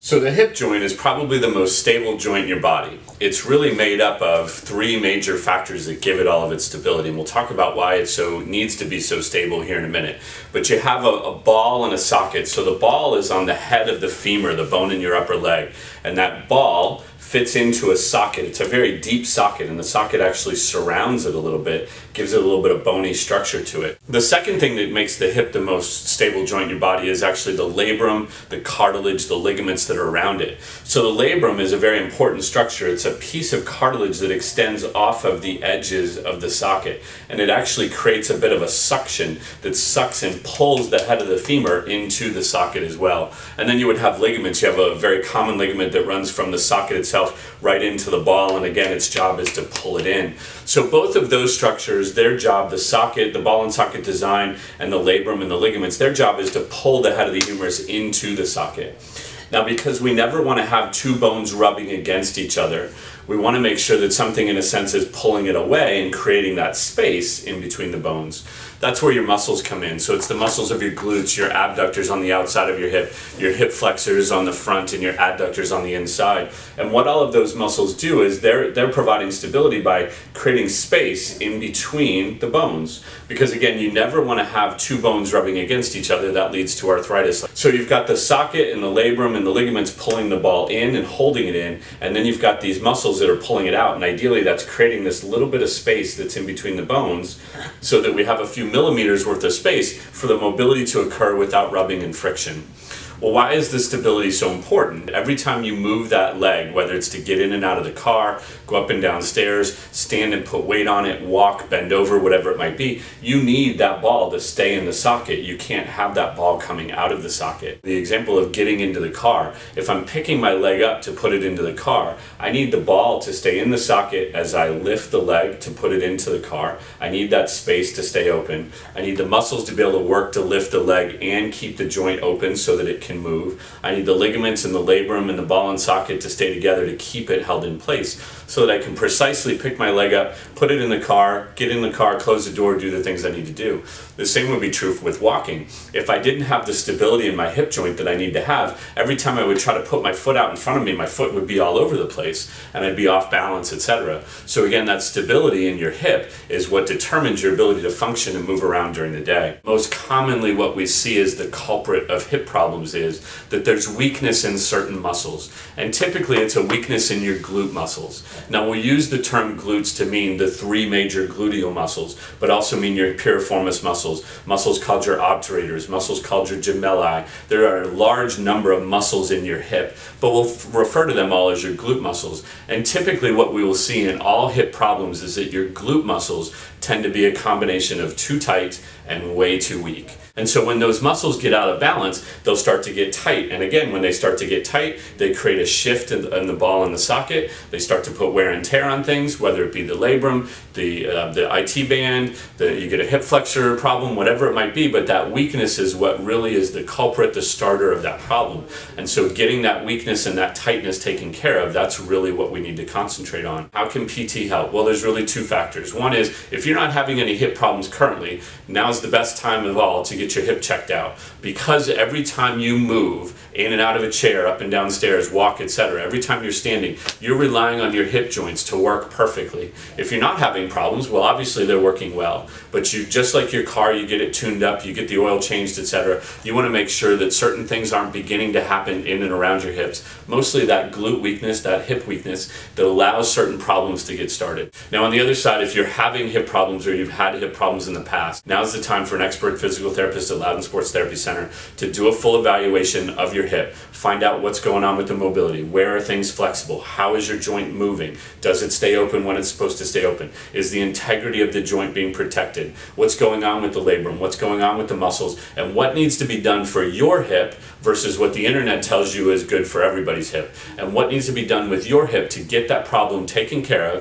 So the hip joint is probably the most stable joint in your body. It's really made up of three major factors that give it all of its stability, and we'll talk about why it needs to be so stable here in a minute. But you have a ball and a socket. So the ball is on the head of the femur, the bone in your upper leg, and that ball fits into a socket. It's a very deep socket, and the socket actually surrounds it a little bit, gives it a little bit of bony structure to it. The second thing that makes the hip the most stable joint in your body is actually the labrum, the cartilage, the ligaments that are around it. So the labrum is a very important structure. It's a piece of cartilage that extends off of the edges of the socket, and it actually creates a bit of a suction that sucks and pulls the head of the femur into the socket as well. And then you would have ligaments. You have a very common ligament that runs from the socket itself right into the ball, and again, its job is to pull it in. So both of those structures, their job, the socket, the ball and socket design, and the labrum and the ligaments, their job is to pull the head of the humerus into the socket. Now, because we never want to have two bones rubbing against each other, we want to make sure that something, in a sense, is pulling it away and creating that space in between the bones. That's where your muscles come in. So it's the muscles of your glutes, your abductors on the outside of your hip flexors on the front, and your adductors on the inside. And what all of those muscles do is they're providing stability by creating space in between the bones. Because again, you never want to have two bones rubbing against each other. That leads to arthritis. So you've got the socket and the labrum and the ligaments pulling the ball in and holding it in, and then you've got these muscles that are pulling it out, and ideally that's creating this little bit of space that's in between the bones so that we have a few millimeters worth of space for the mobility to occur without rubbing and friction. Well, why is this stability so important? Every time you move that leg, whether it's to get in and out of the car, go up and down stairs, stand and put weight on it, walk, bend over, whatever it might be, you need that ball to stay in the socket. You can't have that ball coming out of the socket. The example of getting into the car, if I'm picking my leg up to put it into the car, I need the ball to stay in the socket as I lift the leg to put it into the car. I need that space to stay open. I need the muscles to be able to work to lift the leg and keep the joint open so that it can move. I need the ligaments and the labrum and the ball and socket to stay together to keep it held in place so that I can precisely pick my leg up, put it in the car, get in the car, close the door, do the things I need to do. The same would be true with walking. If I didn't have the stability in my hip joint that I need to have, every time I would try to put my foot out in front of me, my foot would be all over the place and I'd be off balance, etc. So again, that stability in your hip is what determines your ability to function and move around during the day. Most commonly what we see as the culprit of hip problems is that there's weakness in certain muscles, and typically it's a weakness in your glute muscles. Now, we'll use the term glutes to mean the three major gluteal muscles, but also mean your piriformis muscles, muscles called your obturators, muscles called your gemelli. There are a large number of muscles in your hip, but we'll refer to them all as your glute muscles. And typically what we will see in all hip problems is that your glute muscles tend to be a combination of too tight and way too weak. And so when those muscles get out of balance, they'll start to get tight. And again, when they start to get tight, they create a shift in the ball and the socket. They start to put wear and tear on things, whether it be the labrum, the IT band, you get a hip flexor problem, whatever it might be. But that weakness is what really is the culprit, the starter of that problem. And so getting that weakness and that tightness taken care of, that's really what we need to concentrate on. How can PT help? Well, there's really two factors. One is, if you're not having any hip problems currently, now's the best time of all to get your hip checked out, because every time you move in and out of a chair, up and down stairs, walk, etc., every time you're standing, you're relying on your hip joints to work perfectly. If you're not having problems, well, obviously they're working well, but you, just like your car, you get it tuned up, you get the oil changed, etc., you want to make sure that certain things aren't beginning to happen in and around your hips, mostly that glute weakness, that hip weakness that allows certain problems to get started. Now, on the other side, if you're having hip problems or you've had hip problems in the past, now's the time for an expert physical therapist at Loudoun Sports Therapy Center to do a full evaluation of your hip, find out what's going on with the mobility, where are things flexible, how is your joint moving, does it stay open when it's supposed to stay open, is the integrity of the joint being protected, what's going on with the labrum, what's going on with the muscles, and what needs to be done for your hip versus what the internet tells you is good for everybody's hip, and what needs to be done with your hip to get that problem taken care of